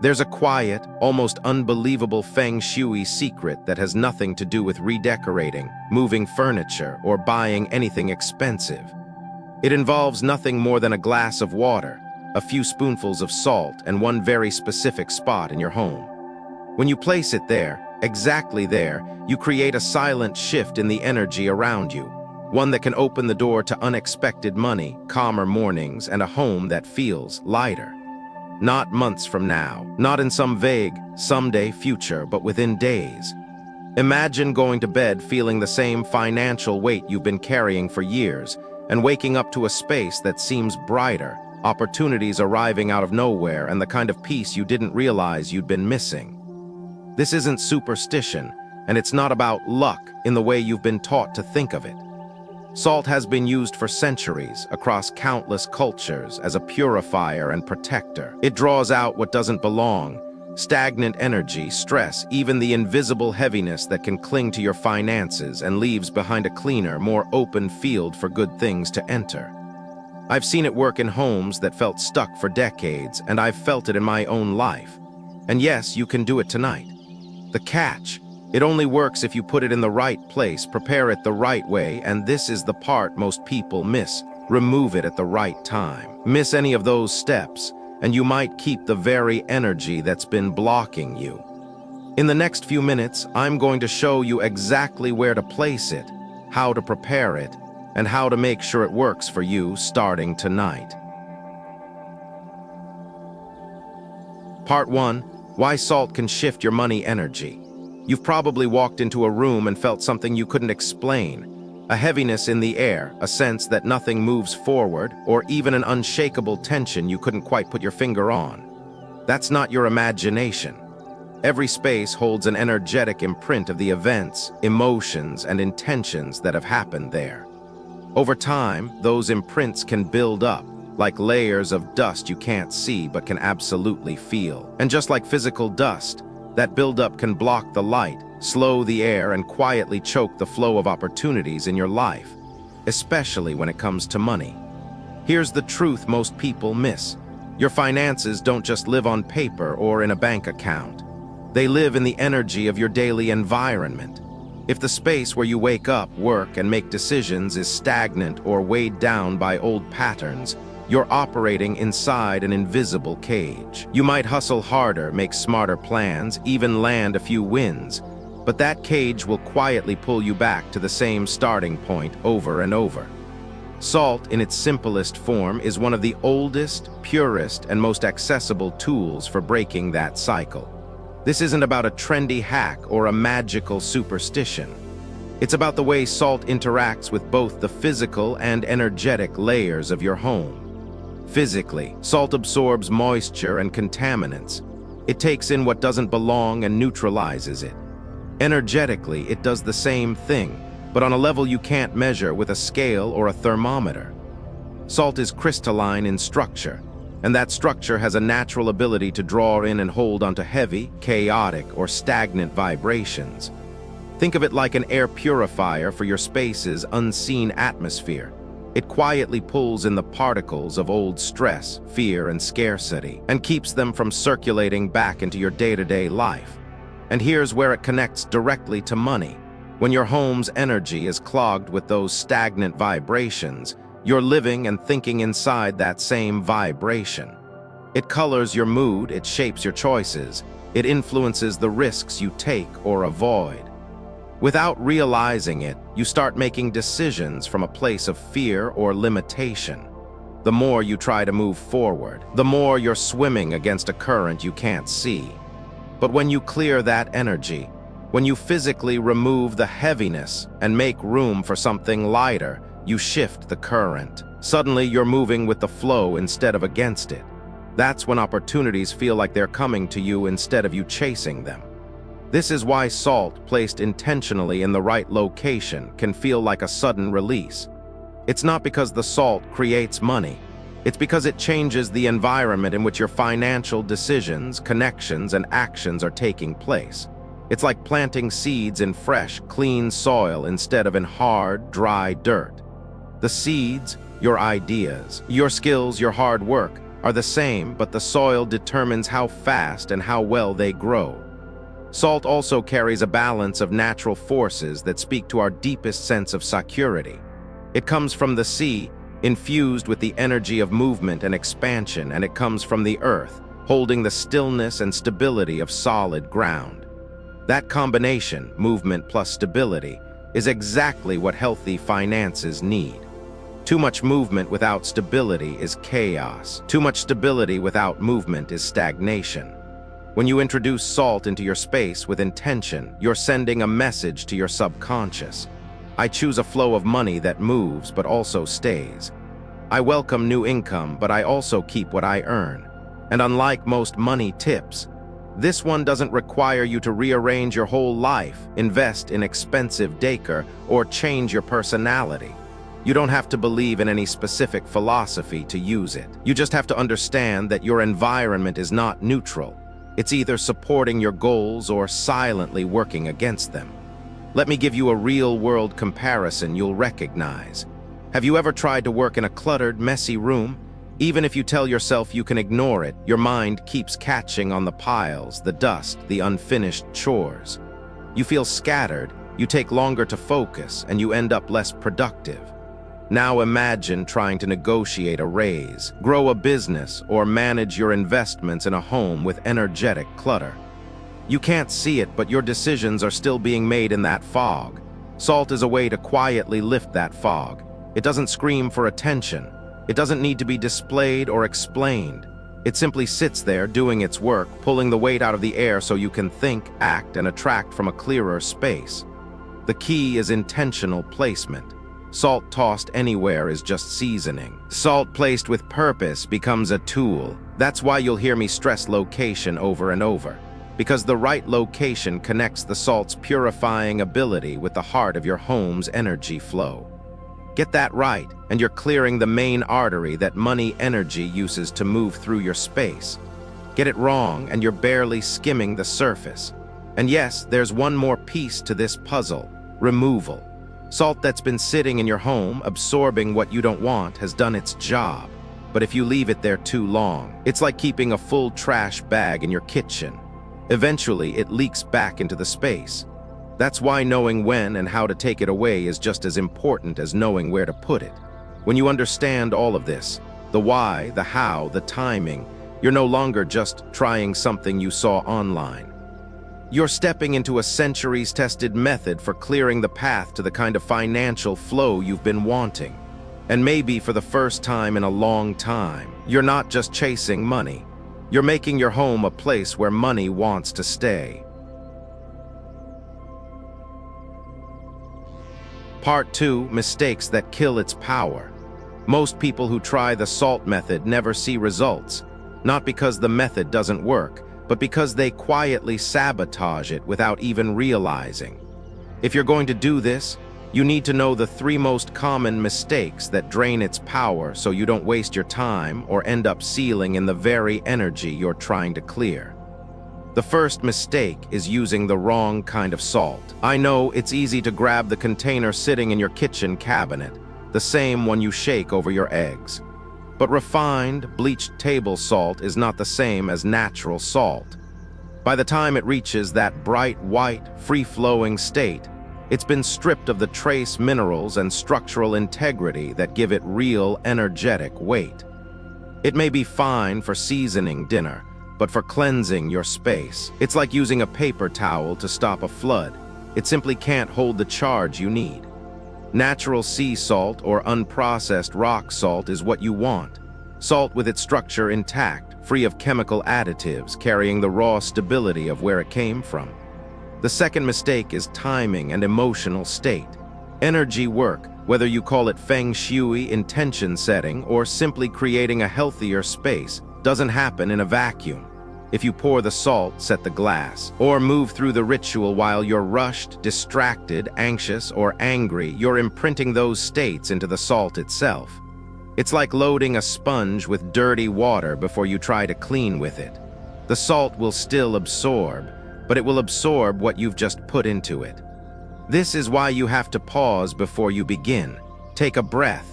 There's a quiet, almost unbelievable Feng Shui secret that has nothing to do with redecorating, moving furniture, or buying anything expensive. It involves nothing more than a glass of water, a few spoonfuls of salt, and one very specific spot in your home. When you place it there, exactly there, you create a silent shift in the energy around you, one that can open the door to unexpected money, calmer mornings, and a home that feels lighter. Not months from now, not in some vague, someday future, but within days. Imagine going to bed feeling the same financial weight you've been carrying for years, and waking up to a space that seems brighter, opportunities arriving out of nowhere, and the kind of peace you didn't realize you'd been missing. This isn't superstition, and it's not about luck in the way you've been taught to think of it. Salt has been used for centuries across countless cultures as a purifier and protector. It draws out what doesn't belong, stagnant energy, stress, even the invisible heaviness that can cling to your finances, and leaves behind a cleaner, more open field for good things to enter. I've seen it work in homes that felt stuck for decades, and I've felt it in my own life. And yes, you can do it tonight. The catch: it only works if you put it in the right place, prepare it the right way, and this is the part most people miss. Remove it at the right time. Miss any of those steps, and you might keep the very energy that's been blocking you. In the next few minutes, I'm going to show you exactly where to place it, how to prepare it, and how to make sure it works for you starting tonight. Part 1. Why salt can shift your money energy. You've probably walked into a room and felt something you couldn't explain, a heaviness in the air, a sense that nothing moves forward, or even an unshakable tension you couldn't quite put your finger on. That's not your imagination. Every space holds an energetic imprint of the events, emotions, and intentions that have happened there. Over time, those imprints can build up, like layers of dust you can't see but can absolutely feel. And just like physical dust, that buildup can block the light, slow the air, and quietly choke the flow of opportunities in your life, especially when it comes to money. Here's the truth most people miss. Your finances don't just live on paper or in a bank account. They live in the energy of your daily environment. If the space where you wake up, work, and make decisions is stagnant or weighed down by old patterns, you're operating inside an invisible cage. You might hustle harder, make smarter plans, even land a few wins, but that cage will quietly pull you back to the same starting point over and over. Salt, in its simplest form, is one of the oldest, purest, and most accessible tools for breaking that cycle. This isn't about a trendy hack or a magical superstition. It's about the way salt interacts with both the physical and energetic layers of your home. Physically, salt absorbs moisture and contaminants. It takes in what doesn't belong and neutralizes it. Energetically, it does the same thing, but on a level you can't measure with a scale or a thermometer. Salt is crystalline in structure, and that structure has a natural ability to draw in and hold onto heavy, chaotic, or stagnant vibrations. Think of it like an air purifier for your space's unseen atmosphere. It quietly pulls in the particles of old stress, fear, and scarcity, and keeps them from circulating back into your day-to-day life. And here's where it connects directly to money. When your home's energy is clogged with those stagnant vibrations, you're living and thinking inside that same vibration. It colors your mood, it shapes your choices, it influences the risks you take or avoid. Without realizing it, you start making decisions from a place of fear or limitation. The more you try to move forward, the more you're swimming against a current you can't see. But when you clear that energy, when you physically remove the heaviness and make room for something lighter, you shift the current. Suddenly, you're moving with the flow instead of against it. That's when opportunities feel like they're coming to you instead of you chasing them. This is why salt, placed intentionally in the right location, can feel like a sudden release. It's not because the salt creates money. It's because it changes the environment in which your financial decisions, connections, and actions are taking place. It's like planting seeds in fresh, clean soil instead of in hard, dry dirt. The seeds, your ideas, your skills, your hard work, are the same, but the soil determines how fast and how well they grow. Salt also carries a balance of natural forces that speak to our deepest sense of security. It comes from the sea, infused with the energy of movement and expansion, and it comes from the earth, holding the stillness and stability of solid ground. That combination, movement plus stability, is exactly what healthy finances need. Too much movement without stability is chaos. Too much stability without movement is stagnation. When you introduce salt into your space with intention, you're sending a message to your subconscious. I choose a flow of money that moves but also stays. I welcome new income, but I also keep what I earn. And unlike most money tips, this one doesn't require you to rearrange your whole life, invest in expensive decor, or change your personality. You don't have to believe in any specific philosophy to use it. You just have to understand that your environment is not neutral. It's either supporting your goals or silently working against them. Let me give you a real-world comparison you'll recognize. Have you ever tried to work in a cluttered, messy room? Even if you tell yourself you can ignore it, your mind keeps catching on the piles, the dust, the unfinished chores. You feel scattered, you take longer to focus, and you end up less productive. Now imagine trying to negotiate a raise, grow a business, or manage your investments in a home with energetic clutter. You can't see it, but your decisions are still being made in that fog. Salt is a way to quietly lift that fog. It doesn't scream for attention. It doesn't need to be displayed or explained. It simply sits there doing its work, pulling the weight out of the air so you can think, act, and attract from a clearer space. The key is intentional placement. Salt tossed anywhere is just seasoning. Salt placed with purpose becomes a tool. That's why you'll hear me stress location over and over, because the right location connects the salt's purifying ability with the heart of your home's energy flow. Get that right, and you're clearing the main artery that money energy uses to move through your space. Get it wrong, and you're barely skimming the surface. And yes, there's one more piece to this puzzle: removal. Salt that's been sitting in your home, absorbing what you don't want, has done its job. But if you leave it there too long, it's like keeping a full trash bag in your kitchen. Eventually, it leaks back into the space. That's why knowing when and how to take it away is just as important as knowing where to put it. When you understand all of this, the why, the how, the timing, you're no longer just trying something you saw online. You're stepping into a centuries-tested method for clearing the path to the kind of financial flow you've been wanting. And maybe for the first time in a long time, you're not just chasing money. You're making your home a place where money wants to stay. Part 2: Mistakes that kill its power. Most people who try the salt method never see results, not because the method doesn't work, but because they quietly sabotage it without even realizing. If you're going to do this, you need to know the 3 most common mistakes that drain its power so you don't waste your time or end up sealing in the very energy you're trying to clear. The first mistake is using the wrong kind of salt. I know it's easy to grab the container sitting in your kitchen cabinet, the same one you shake over your eggs. But refined, bleached table salt is not the same as natural salt. By the time it reaches that bright white, free-flowing state, it's been stripped of the trace minerals and structural integrity that give it real, energetic weight. It may be fine for seasoning dinner, but for cleansing your space, it's like using a paper towel to stop a flood. It simply can't hold the charge you need. Natural sea salt or unprocessed rock salt is what you want. Salt with its structure intact, free of chemical additives, carrying the raw stability of where it came from. The second mistake is timing and emotional state. Energy work, whether you call it Feng Shui, intention setting, or simply creating a healthier space, doesn't happen in a vacuum. If you pour the salt, set the glass, or move through the ritual while you're rushed, distracted, anxious, or angry, you're imprinting those states into the salt itself. It's like loading a sponge with dirty water before you try to clean with it. The salt will still absorb, but it will absorb what you've just put into it. This is why you have to pause before you begin. Take a breath.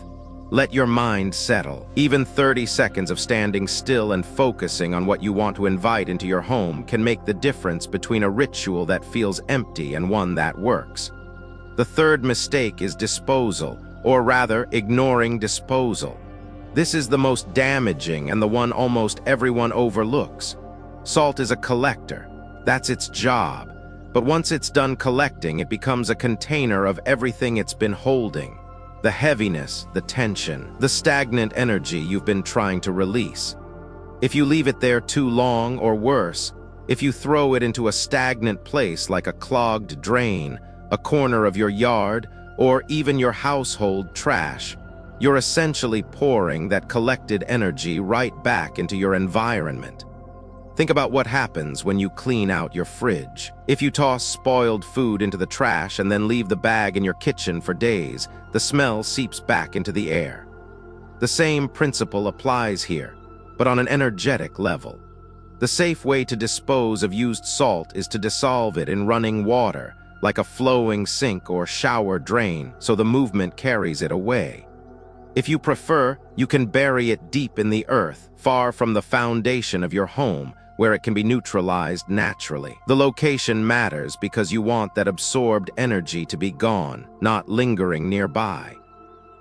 Let your mind settle. Even 30 seconds of standing still and focusing on what you want to invite into your home can make the difference between a ritual that feels empty and one that works. The third mistake is disposal, or rather, ignoring disposal. This is the most damaging and the one almost everyone overlooks. Salt is a collector. That's its job. But once it's done collecting, it becomes a container of everything it's been holding. The heaviness, the tension, the stagnant energy you've been trying to release. If you leave it there too long, or worse, if you throw it into a stagnant place like a clogged drain, a corner of your yard, or even your household trash, you're essentially pouring that collected energy right back into your environment. Think about what happens when you clean out your fridge. If you toss spoiled food into the trash and then leave the bag in your kitchen for days, the smell seeps back into the air. The same principle applies here, but on an energetic level. The safe way to dispose of used salt is to dissolve it in running water, like a flowing sink or shower drain, so the movement carries it away. If you prefer, you can bury it deep in the earth, far from the foundation of your home, where it can be neutralized naturally. The location matters because you want that absorbed energy to be gone, not lingering nearby.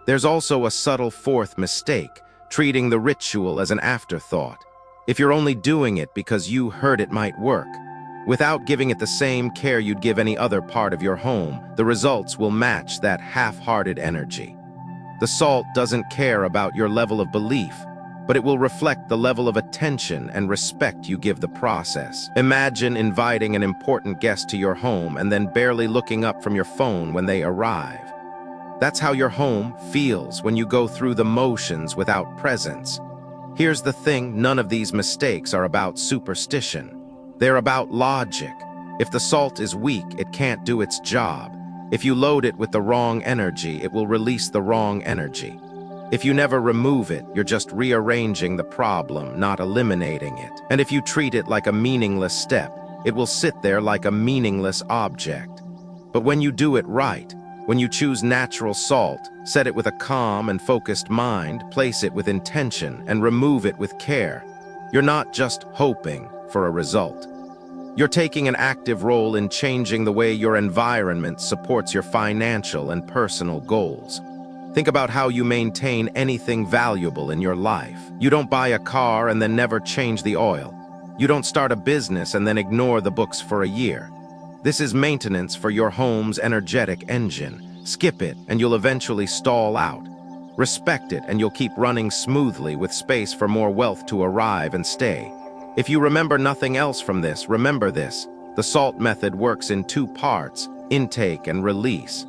There's also a subtle fourth mistake, treating the ritual as an afterthought. If you're only doing it because you heard it might work, without giving it the same care you'd give any other part of your home, the results will match that half-hearted energy. The salt doesn't care about your level of belief, but it will reflect the level of attention and respect you give the process. Imagine inviting an important guest to your home and then barely looking up from your phone when they arrive. That's how your home feels when you go through the motions without presence. Here's the thing, none of these mistakes are about superstition. They're about logic. If the salt is weak, it can't do its job. If you load it with the wrong energy, it will release the wrong energy. If you never remove it, you're just rearranging the problem, not eliminating it. And if you treat it like a meaningless step, it will sit there like a meaningless object. But when you do it right, when you choose natural salt, set it with a calm and focused mind, place it with intention, and remove it with care, you're not just hoping for a result. You're taking an active role in changing the way your environment supports your financial and personal goals. Think about how you maintain anything valuable in your life. You don't buy a car and then never change the oil. You don't start a business and then ignore the books for a year. This is maintenance for your home's energetic engine. Skip it and you'll eventually stall out. Respect it and you'll keep running smoothly with space for more wealth to arrive and stay. If you remember nothing else from this, remember this. The SALT method works in two parts, intake and release.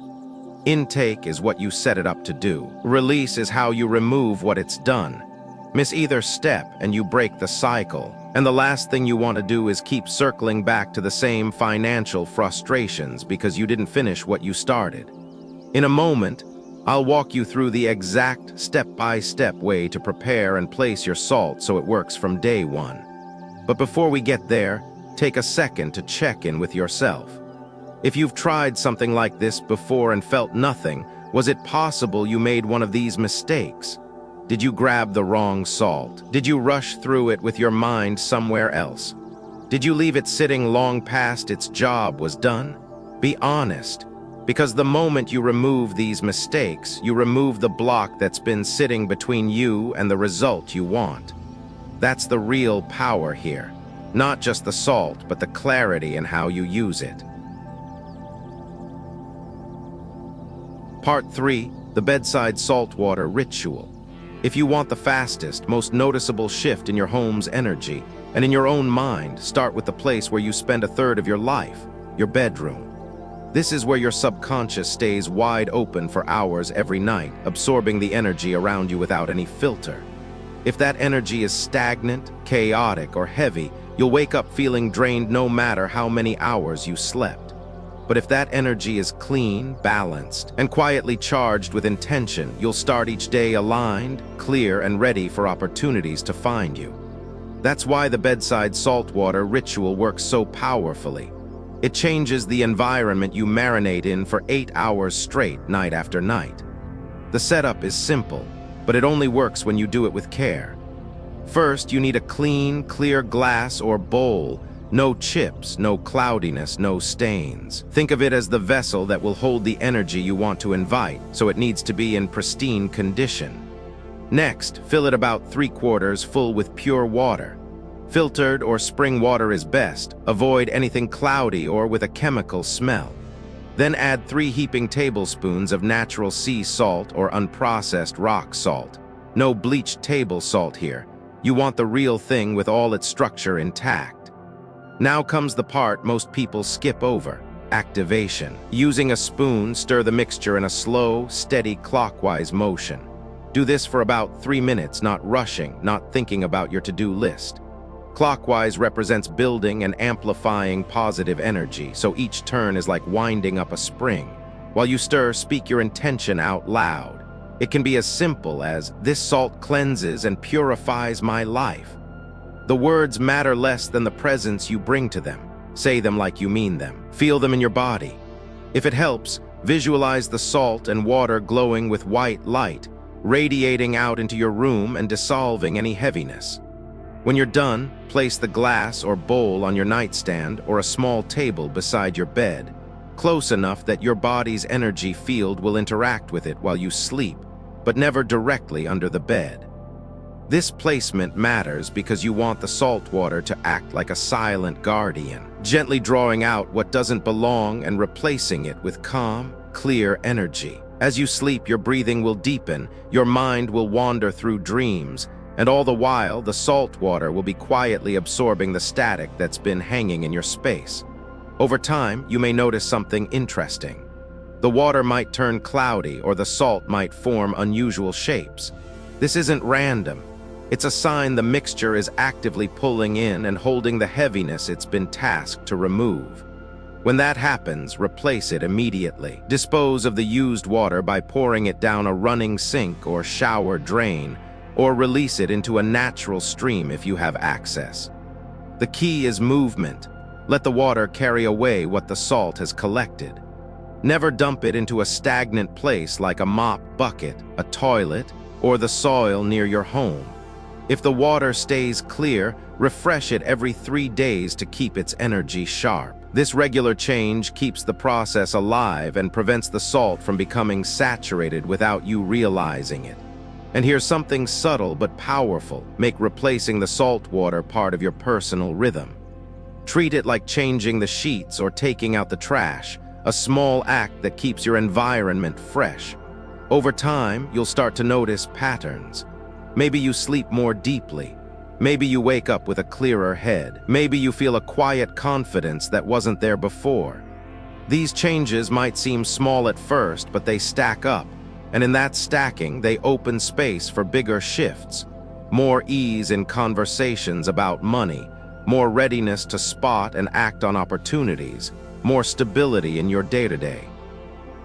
Intake is what you set it up to do. Release is how you remove what it's done. Miss either step and you break the cycle. And the last thing you want to do is keep circling back to the same financial frustrations because you didn't finish what you started. In a moment, I'll walk you through the exact step-by-step way to prepare and place your salt so it works from day one. But before we get there, take a second to check in with yourself. If you've tried something like this before and felt nothing, was it possible you made one of these mistakes? Did you grab the wrong salt? Did you rush through it with your mind somewhere else? Did you leave it sitting long past its job was done? Be honest, because the moment you remove these mistakes, you remove the block that's been sitting between you and the result you want. That's the real power here. Not just the salt, but the clarity in how you use it. Part 3, the Bedside Saltwater Ritual. If you want the fastest, most noticeable shift in your home's energy, and in your own mind, start with the place where you spend a third of your life, your bedroom. This is where your subconscious stays wide open for hours every night, absorbing the energy around you without any filter. If that energy is stagnant, chaotic, or heavy, you'll wake up feeling drained no matter how many hours you slept. But if that energy is clean, balanced, and quietly charged with intention, you'll start each day aligned, clear, and ready for opportunities to find you. That's why the Bedside Saltwater Ritual works so powerfully. It changes the environment you marinate in for 8 hours straight, night after night. The setup is simple. but it only works when you do it with care. First, you need a clean, clear glass or bowl. No chips, no cloudiness, no stains. Think of it as the vessel that will hold the energy you want to invite, so it needs to be in pristine condition. Next, fill it about 3/4 full with pure water. Filtered or spring water is best. Avoid anything cloudy or with a chemical smell. Then add 3 heaping tablespoons of natural sea salt or unprocessed rock salt. No bleached table salt here. You want the real thing with all its structure intact. Now comes the part most people skip over: activation. Using a spoon, stir the mixture in a slow, steady clockwise motion. Do this for about 3 minutes, not rushing, not thinking about your to-do list. Clockwise represents building and amplifying positive energy, so each turn is like winding up a spring. While you stir, speak your intention out loud. It can be as simple as, "This salt cleanses and purifies my life." The words matter less than the presence you bring to them. Say them like you mean them. Feel them in your body. If it helps, visualize the salt and water glowing with white light, radiating out into your room and dissolving any heaviness. When you're done, place the glass or bowl on your nightstand or a small table beside your bed, close enough that your body's energy field will interact with it while you sleep, but never directly under the bed. This placement matters because you want the salt water to act like a silent guardian, gently drawing out what doesn't belong and replacing it with calm, clear energy. As you sleep, your breathing will deepen, your mind will wander through dreams, and all the while, the salt water will be quietly absorbing the static that's been hanging in your space. Over time, you may notice something interesting. The water might turn cloudy or the salt might form unusual shapes. This isn't random. It's a sign the mixture is actively pulling in and holding the heaviness it's been tasked to remove. When that happens, replace it immediately. Dispose of the used water by pouring it down a running sink or shower drain, or release it into a natural stream if you have access. The key is movement. Let the water carry away what the salt has collected. Never dump it into a stagnant place like a mop bucket, a toilet, or the soil near your home. If the water stays clear, refresh it every 3 days to keep its energy sharp. This regular change keeps the process alive and prevents the salt from becoming saturated without you realizing it. And here's something subtle but powerful. Make replacing the salt water part of your personal rhythm. Treat it like changing the sheets or taking out the trash, a small act that keeps your environment fresh. Over time, you'll start to notice patterns. Maybe you sleep more deeply. Maybe you wake up with a clearer head. Maybe you feel a quiet confidence that wasn't there before. These changes might seem small at first, but they stack up. And in that stacking, they open space for bigger shifts. More ease in conversations about money, more readiness to spot and act on opportunities, more stability in your day-to-day.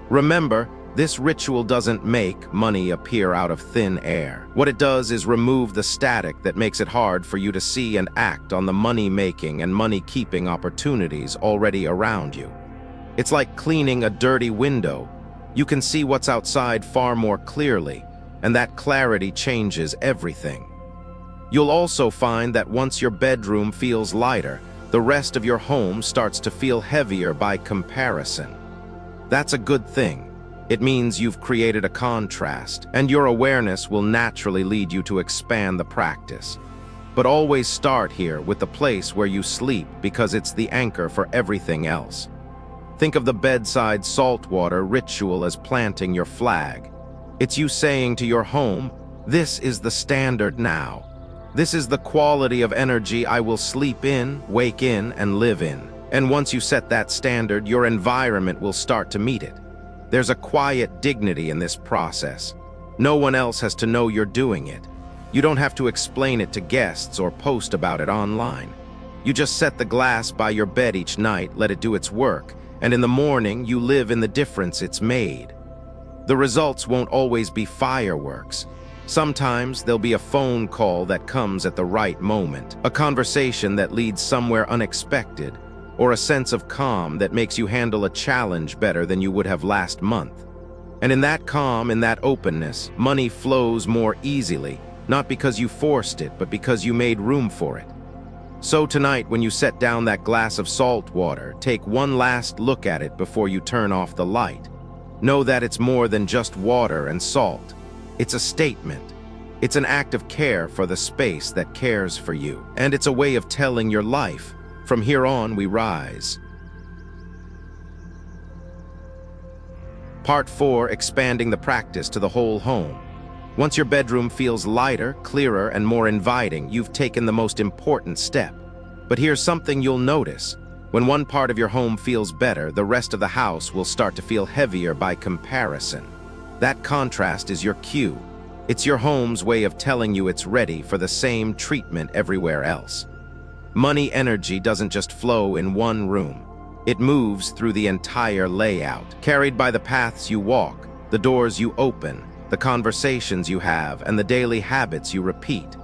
Remember, this ritual doesn't make money appear out of thin air. What it does is remove the static that makes it hard for you to see and act on the money-making and money-keeping opportunities already around you. It's like cleaning a dirty window. You can see what's outside far more clearly, and that clarity changes everything. You'll also find that once your bedroom feels lighter, the rest of your home starts to feel heavier by comparison. That's a good thing. It means you've created a contrast, and your awareness will naturally lead you to expand the practice. But always start here with the place where you sleep because it's the anchor for everything else. Think of the bedside saltwater ritual as planting your flag. It's you saying to your home, "This is the standard now. This is the quality of energy I will sleep in, wake in, and live in." And once you set that standard, your environment will start to meet it. There's a quiet dignity in this process. No one else has to know you're doing it. You don't have to explain it to guests or post about it online. You just set the glass by your bed each night, let it do its work, and in the morning you live in the difference it's made. The results won't always be fireworks. Sometimes there'll be a phone call that comes at the right moment, a conversation that leads somewhere unexpected, or a sense of calm that makes you handle a challenge better than you would have last month. And in that calm, in that openness, money flows more easily, not because you forced it, but because you made room for it. So tonight, when you set down that glass of salt water, take one last look at it before you turn off the light. Know that it's more than just water and salt. It's a statement. It's an act of care for the space that cares for you. And it's a way of telling your life, from here on we rise. Part 4, expanding the practice to the whole home. Once your bedroom feels lighter, clearer, and more inviting, you've taken the most important step. But here's something you'll notice. When one part of your home feels better, the rest of the house will start to feel heavier by comparison. That contrast is your cue. It's your home's way of telling you it's ready for the same treatment everywhere else. Money energy doesn't just flow in one room. It moves through the entire layout, carried by the paths you walk, the doors you open, the conversations you have, and the daily habits you repeat.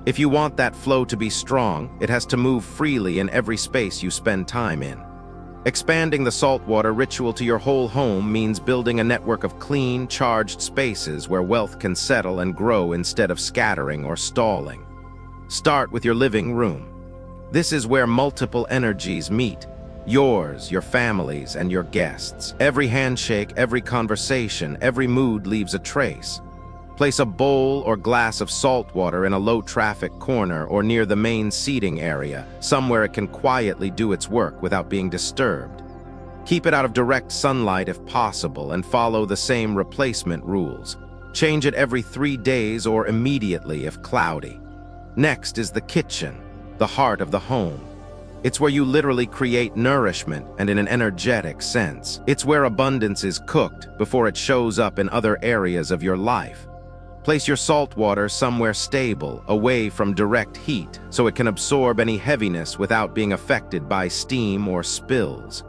If you want that flow to be strong, it has to move freely in every space you spend time in. Expanding the saltwater ritual to your whole home means building a network of clean, charged spaces where wealth can settle and grow instead of scattering or stalling. Start with your living room. This is where multiple energies meet. Yours, your family's, and your guests. Every handshake, every conversation, every mood leaves a trace. Place a bowl or glass of salt water in a low-traffic corner or near the main seating area, somewhere it can quietly do its work without being disturbed. Keep it out of direct sunlight if possible and follow the same replacement rules. Change it every 3 days or immediately if cloudy. Next is the kitchen, the heart of the home. It's where you literally create nourishment and in an energetic sense. It's where abundance is cooked before it shows up in other areas of your life. Place your salt water somewhere stable, away from direct heat, so it can absorb any heaviness without being affected by steam or spills.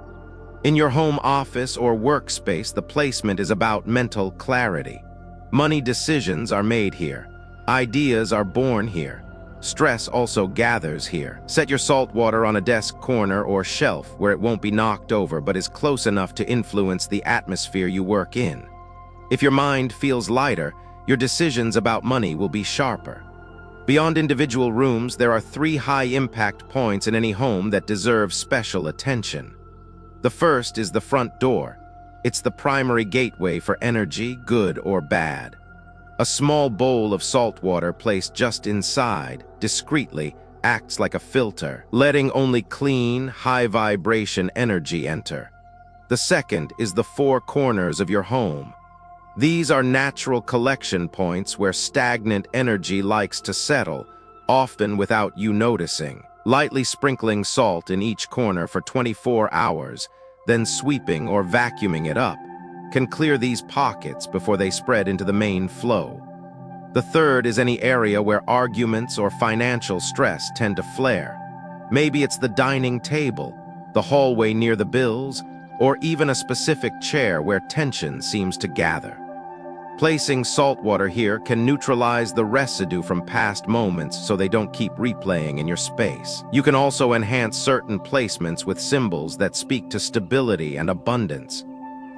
In your home office or workspace, the placement is about mental clarity. Money decisions are made here. Ideas are born here. Stress also gathers here. Set your salt water on a desk corner or shelf where it won't be knocked over but is close enough to influence the atmosphere you work in. If your mind feels lighter, your decisions about money will be sharper. Beyond individual rooms, there are 3 high-impact points in any home that deserve special attention. The first is the front door. It's the primary gateway for energy, good or bad. A small bowl of salt water placed just inside, discreetly, acts like a filter, letting only clean, high-vibration energy enter. The second is the 4 corners of your home. These are natural collection points where stagnant energy likes to settle, often without you noticing. Lightly sprinkling salt in each corner for 24 hours, then sweeping or vacuuming it up, can clear these pockets before they spread into the main flow. The third is any area where arguments or financial stress tend to flare. Maybe it's the dining table, the hallway near the bills, or even a specific chair where tension seems to gather. Placing salt water here can neutralize the residue from past moments so they don't keep replaying in your space. You can also enhance certain placements with symbols that speak to stability and abundance.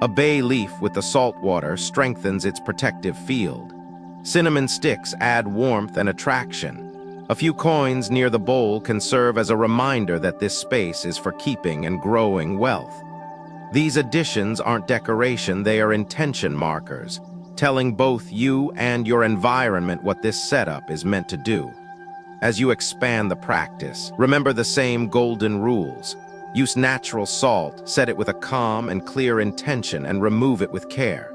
A bay leaf with the salt water strengthens its protective field. Cinnamon sticks add warmth and attraction. A few coins near the bowl can serve as a reminder that this space is for keeping and growing wealth. These additions aren't decoration, they are intention markers, telling both you and your environment what this setup is meant to do. As you expand the practice, remember the same golden rules. Use natural salt, set it with a calm and clear intention, and remove it with care.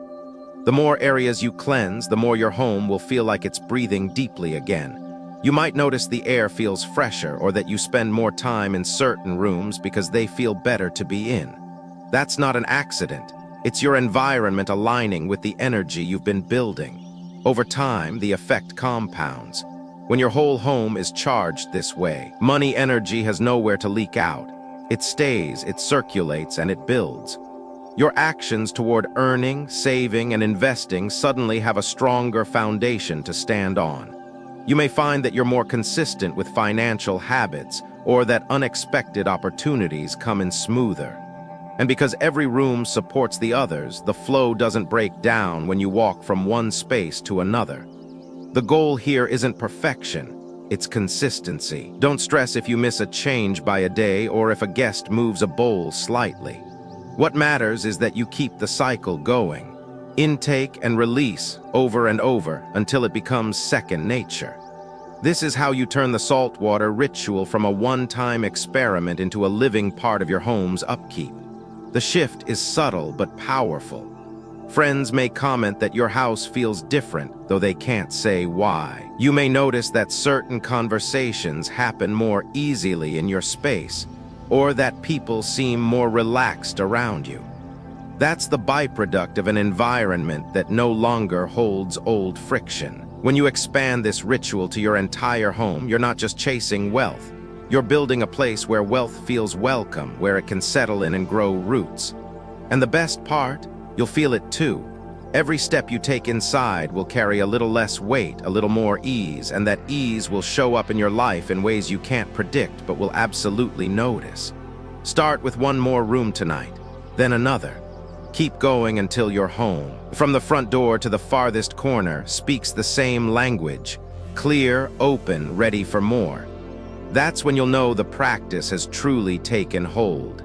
The more areas you cleanse, the more your home will feel like it's breathing deeply again. You might notice the air feels fresher or that you spend more time in certain rooms because they feel better to be in. That's not an accident. It's your environment aligning with the energy you've been building. Over time, the effect compounds. When your whole home is charged this way, money energy has nowhere to leak out. It stays, it circulates, and it builds. Your actions toward earning, saving, and investing suddenly have a stronger foundation to stand on. You may find that you're more consistent with financial habits, or that unexpected opportunities come in smoother. And because every room supports the others, the flow doesn't break down when you walk from one space to another. The goal here isn't perfection, it's consistency. Don't stress if you miss a change by a day or if a guest moves a bowl slightly. What matters is that you keep the cycle going. Intake and release over and over until it becomes second nature. This is how you turn the saltwater ritual from a one-time experiment into a living part of your home's upkeep. The shift is subtle but powerful. Friends may comment that your house feels different, though they can't say why. You may notice that certain conversations happen more easily in your space, or that people seem more relaxed around you. That's the byproduct of an environment that no longer holds old friction. When you expand this ritual to your entire home, you're not just chasing wealth. You're building a place where wealth feels welcome, where it can settle in and grow roots. And the best part, you'll feel it too. Every step you take inside will carry a little less weight, a little more ease, and that ease will show up in your life in ways you can't predict but will absolutely notice. Start with one more room tonight, then another. Keep going until you're home. From the front door to the farthest corner speaks the same language, clear, open, ready for more. That's when you'll know the practice has truly taken hold.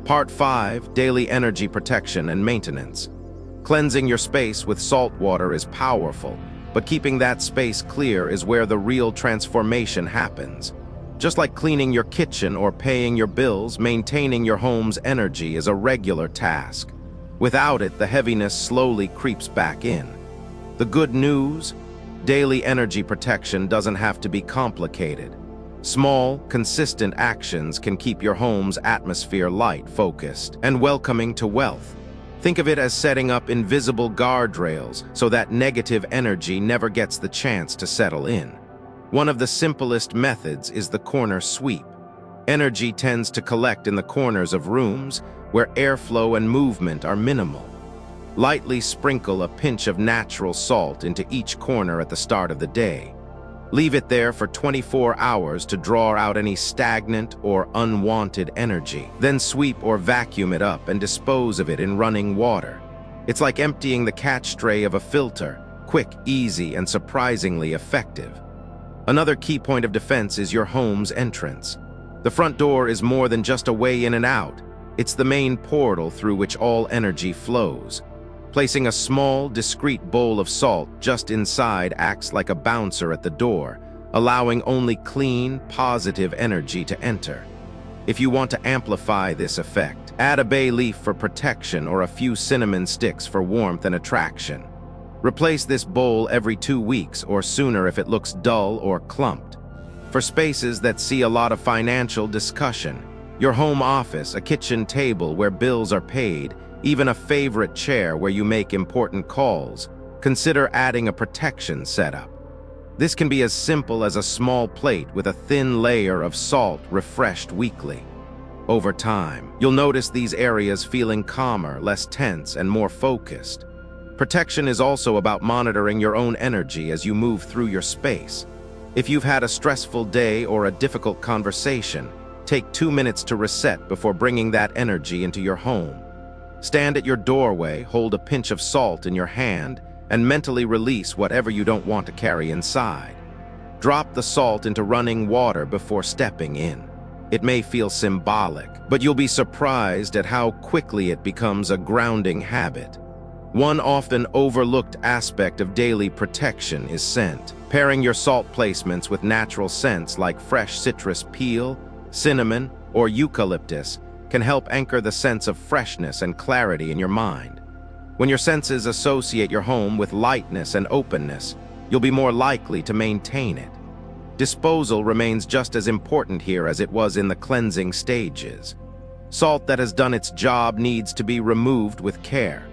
Part 5, Daily Energy Protection and Maintenance. Cleansing your space with salt water is powerful, but keeping that space clear is where the real transformation happens. Just like cleaning your kitchen or paying your bills, maintaining your home's energy is a regular task. Without it, the heaviness slowly creeps back in. The good news? Daily energy protection doesn't have to be complicated. Small, consistent actions can keep your home's atmosphere light, focused, and welcoming to wealth. Think of it as setting up invisible guardrails so that negative energy never gets the chance to settle in. One of the simplest methods is the corner sweep. Energy tends to collect in the corners of rooms where airflow and movement are minimal. Lightly sprinkle a pinch of natural salt into each corner at the start of the day. Leave it there for 24 hours to draw out any stagnant or unwanted energy. Then sweep or vacuum it up and dispose of it in running water. It's like emptying the catch tray of a filter, quick, easy, and surprisingly effective. Another key point of defense is your home's entrance. The front door is more than just a way in and out. It's the main portal through which all energy flows. Placing a small, discreet bowl of salt just inside acts like a bouncer at the door, allowing only clean, positive energy to enter. If you want to amplify this effect, add a bay leaf for protection or a few cinnamon sticks for warmth and attraction. Replace this bowl every 2 weeks or sooner if it looks dull or clumped. For spaces that see a lot of financial discussion, your home office, a kitchen table where bills are paid, even a favorite chair where you make important calls, consider adding a protection setup. This can be as simple as a small plate with a thin layer of salt refreshed weekly. Over time, you'll notice these areas feeling calmer, less tense, and more focused. Protection is also about monitoring your own energy as you move through your space. If you've had a stressful day or a difficult conversation, take 2 minutes to reset before bringing that energy into your home. Stand at your doorway, hold a pinch of salt in your hand, and mentally release whatever you don't want to carry inside. Drop the salt into running water before stepping in. It may feel symbolic, but you'll be surprised at how quickly it becomes a grounding habit. One often overlooked aspect of daily protection is scent. Pairing your salt placements with natural scents like fresh citrus peel, cinnamon, or eucalyptus can help anchor the sense of freshness and clarity in your mind. When your senses associate your home with lightness and openness, you'll be more likely to maintain it. Disposal remains just as important here as it was in the cleansing stages. Salt that has done its job needs to be removed with care.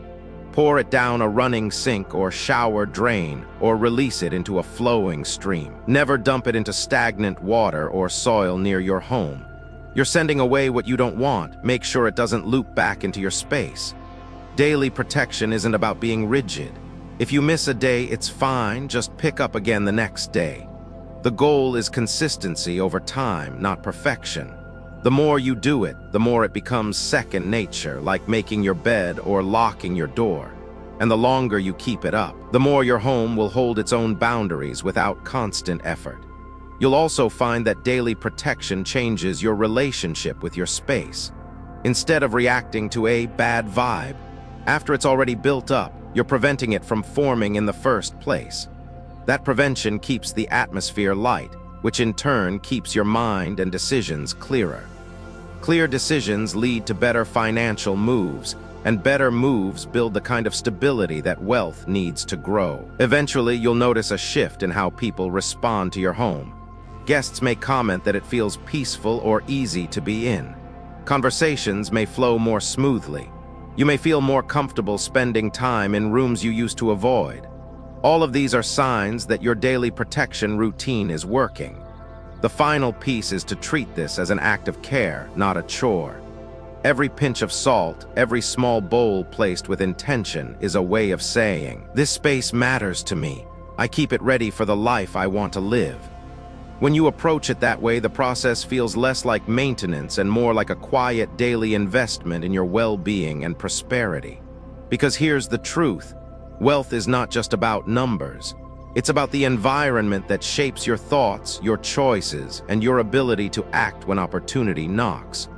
Pour it down a running sink or shower drain, or release it into a flowing stream. Never dump it into stagnant water or soil near your home. You're sending away what you don't want. Make sure it doesn't loop back into your space. Daily protection isn't about being rigid. If you miss a day, it's fine, just pick up again the next day. The goal is consistency over time, not perfection. The more you do it, the more it becomes second nature, like making your bed or locking your door. And the longer you keep it up, the more your home will hold its own boundaries without constant effort. You'll also find that daily protection changes your relationship with your space. Instead of reacting to a bad vibe, after it's already built up, you're preventing it from forming in the first place. That prevention keeps the atmosphere light, which in turn keeps your mind and decisions clearer. Clear decisions lead to better financial moves, and better moves build the kind of stability that wealth needs to grow. Eventually, you'll notice a shift in how people respond to your home. Guests may comment that it feels peaceful or easy to be in. Conversations may flow more smoothly. You may feel more comfortable spending time in rooms you used to avoid. All of these are signs that your daily protection routine is working. The final piece is to treat this as an act of care, not a chore. Every pinch of salt, every small bowl placed with intention is a way of saying, "This space matters to me. I keep it ready for the life I want to live." When you approach it that way, the process feels less like maintenance and more like a quiet daily investment in your well-being and prosperity. Because here's the truth: wealth is not just about numbers. It's about the environment that shapes your thoughts, your choices, and your ability to act when opportunity knocks.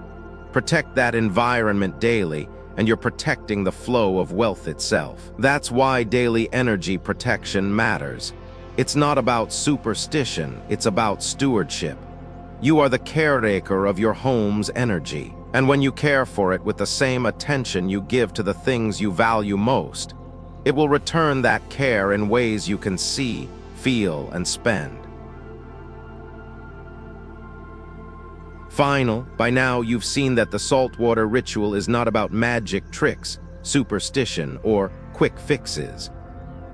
Protect that environment daily, and you're protecting the flow of wealth itself. That's why daily energy protection matters. It's not about superstition, it's about stewardship. You are the caretaker of your home's energy, and when you care for it with the same attention you give to the things you value most, it will return that care in ways you can see, feel, and spend. By now you've seen that the saltwater ritual is not about magic tricks, superstition, or quick fixes.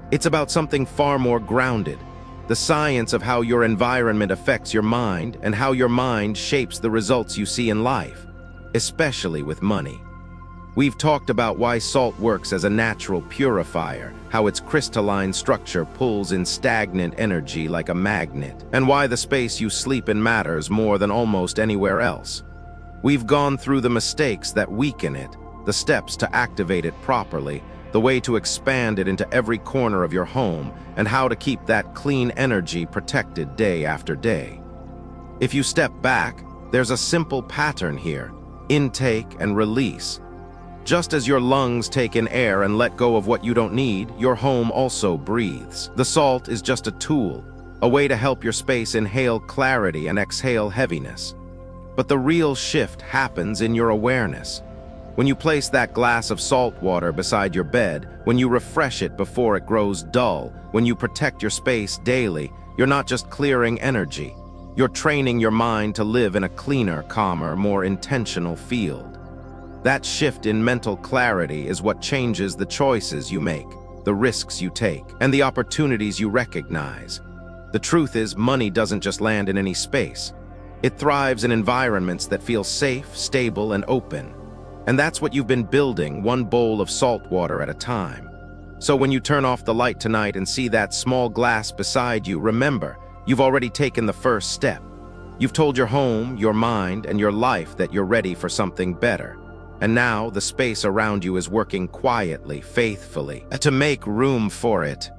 It's about something far more grounded, the science of how your environment affects your mind and how your mind shapes the results you see in life, especially with money. We've talked about why salt works as a natural purifier, how its crystalline structure pulls in stagnant energy like a magnet, and why the space you sleep in matters more than almost anywhere else. We've gone through the mistakes that weaken it, the steps to activate it properly, the way to expand it into every corner of your home, and how to keep that clean energy protected day after day. If you step back, there's a simple pattern here: intake and release. Just as your lungs take in air and let go of what you don't need, your home also breathes. The salt is just a tool, a way to help your space inhale clarity and exhale heaviness. But the real shift happens in your awareness. When you place that glass of salt water beside your bed, when you refresh it before it grows dull, when you protect your space daily, you're not just clearing energy. You're training your mind to live in a cleaner, calmer, more intentional field. That shift in mental clarity is what changes the choices you make, the risks you take, and the opportunities you recognize. The truth is, money doesn't just land in any space. It thrives in environments that feel safe, stable, and open. And that's what you've been building, one bowl of salt water at a time. So when you turn off the light tonight and see that small glass beside you, remember, you've already taken the first step. You've told your home, your mind, and your life that you're ready for something better. And now the space around you is working quietly, faithfully, to make room for it.